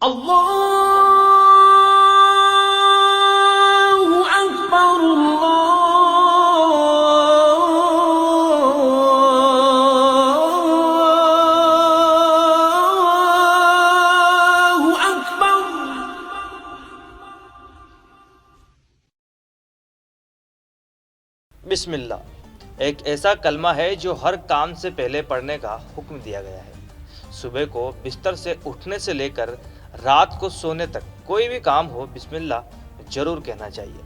اللہ اکبر اللہ اکبر۔ بسم اللہ ایک ایسا کلمہ ہے جو ہر کام سے پہلے پڑھنے کا حکم دیا گیا ہے۔ صبح کو بستر سے اٹھنے سے لے کر رات کو سونے تک کوئی بھی کام ہو بسم اللہ ضرور کہنا چاہیے،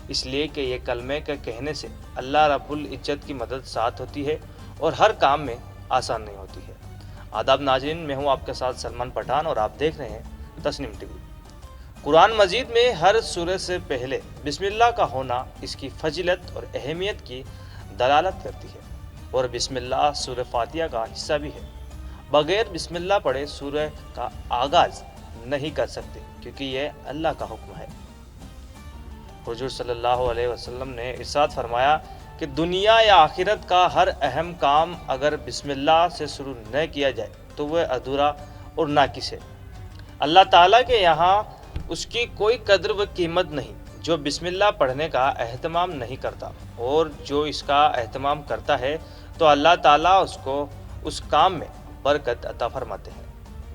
اس لیے کہ یہ کلمے کے کہنے سے اللہ رب العزت کی مدد ساتھ ہوتی ہے اور ہر کام میں آسانی ہوتی ہے۔ آداب ناظرین، میں ہوں آپ کے ساتھ سلمان پٹھان اور آپ دیکھ رہے ہیں تسنیم ٹی وی۔ قرآن مجید میں ہر سورہ سے پہلے بسم اللہ کا ہونا اس کی فضیلت اور اہمیت کی دلالت کرتی ہے، اور بسم اللہ سورہ فاتحہ کا حصہ بھی ہے۔ بغیر بسم اللہ پڑھے سورہ کا آغاز نہیں کر سکتے، کیونکہ یہ اللہ کا حکم ہے۔ حضور صلی اللہ علیہ وسلم نے ارشاد فرمایا کہ دنیا یا آخرت کا ہر اہم کام اگر بسم اللہ سے شروع نہ کیا جائے تو وہ ادھورا اور ناقص ہے۔ اللہ تعالیٰ کے یہاں اس کی کوئی قدر و قیمت نہیں جو بسم اللہ پڑھنے کا اہتمام نہیں کرتا، اور جو اس کا اہتمام کرتا ہے تو اللہ تعالیٰ اس کو اس کام میں برکت عطا فرماتے ہیں۔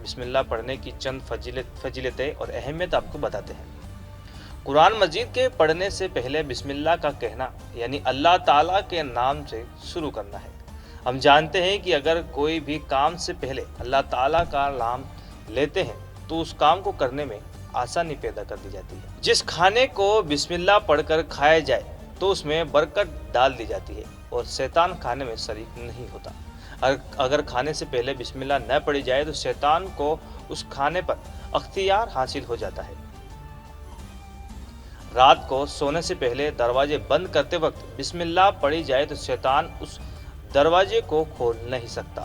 بسم اللہ پڑھنے کی چند فضیلتیں اور اہمیت آپ کو بتاتے ہیں۔ قرآن مجید کے پڑھنے سے پہلے بسم اللہ کا کہنا یعنی اللہ تعالیٰ کے نام سے شروع کرنا ہے۔ ہم جانتے ہیں کہ اگر کوئی بھی کام سے پہلے اللہ تعالیٰ کا نام لیتے ہیں تو اس کام کو کرنے میں آسانی پیدا کر دی جاتی ہے۔ جس کھانے کو بسم اللہ پڑھ کر کھایا جائے تو اس میں برکت ڈال دی جاتی ہے اور شیطان کھانے میں شریک نہیں ہوتا۔ اگر کھانے سے پہلے بسم اللہ نہ پڑھی جائے تو شیطان کو اس کھانے پر اختیار حاصل ہو جاتا ہے۔ رات کو سونے سے پہلے دروازے بند کرتے وقت بسم اللہ پڑھی جائے تو شیطان اس دروازے کو کھول نہیں سکتا۔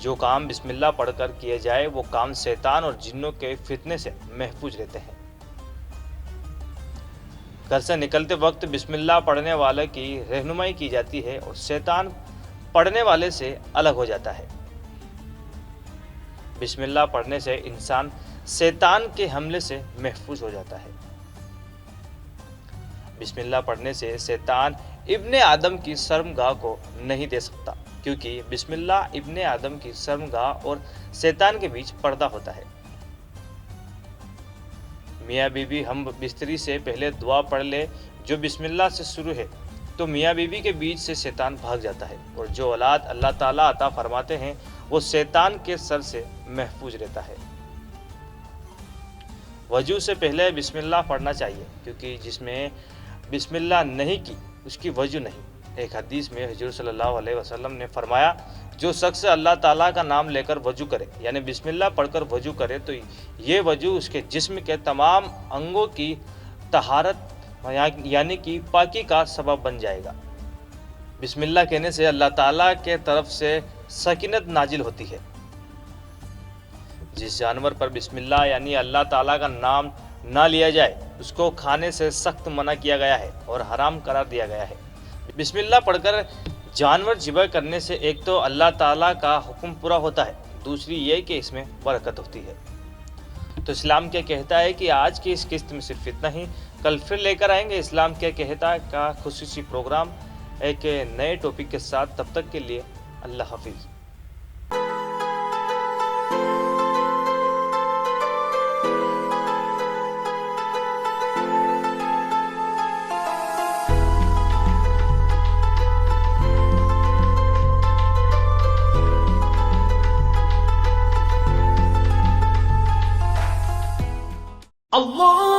جو کام بسم اللہ پڑھ کر کیے جائے وہ کام شیطان اور جنوں کے فتنے سے محفوظ رہتے ہیں۔ گھر سے نکلتے وقت بسم اللہ پڑھنے والے کی رہنمائی کی جاتی ہے اور شیطان پڑھنے والے سے الگ ہو جاتا ہے۔ بسم اللہ پڑھنے سے انسان شیطان کے حملے سے محفوظ ہو جاتا ہے۔ بسم اللہ پڑھنے سے شیطان ابن آدم کی شرمگاہ کو نہیں دے سکتا، کیونکہ بسم اللہ ابن آدم کی شرمگاہ اور شیطان کے بیچ پردہ ہوتا ہے۔ میاں بیوی ہم بستری سے پہلے دعا پڑھ لے جو بسم اللہ سے شروع ہے تو میاں بیوی کے بیچ سے شیطان بھاگ جاتا ہے، اور جو اولاد اللہ تعالیٰ عطا فرماتے ہیں وہ شیطان کے سر سے محفوظ رہتا ہے۔ وضو سے پہلے بسم اللہ پڑھنا چاہیے، کیونکہ جس میں بسم اللہ نہیں کی اس کی وضو نہیں۔ ایک حدیث میں حضور صلی اللہ علیہ وسلم نے فرمایا جو شخص اللہ تعالیٰ کا نام لے کر وضو کرے یعنی بسم اللہ پڑھ کر وضو کرے تو یہ وضو اس کے جسم کے تمام انگوں کی طہارت یعنی کہ پاکی کا سبب بن جائے گا۔ بسم اللہ کہنے سے اللہ تعالیٰ کے طرف سے سکینت نازل ہوتی ہے۔ جس جانور پر بسم اللہ یعنی اللہ تعالیٰ کا نام نہ لیا جائے اس کو کھانے سے سخت منع کیا گیا ہے اور حرام قرار دیا گیا ہے۔ بسم اللہ پڑھ کر جانور ذبح کرنے سے ایک تو اللہ تعالیٰ کا حکم پورا ہوتا ہے، دوسری یہ کہ اس میں برکت ہوتی ہے۔ تو اسلام کیا کہتا ہے کہ آج کی اس قسط میں صرف اتنا ہی، کل پھر لے کر آئیں گے اسلام کیا کہتا ہے کا خصوصی پروگرام ایک نئے ٹاپک کے ساتھ۔ تب تک کے لیے اللہ حافظ۔ اللہ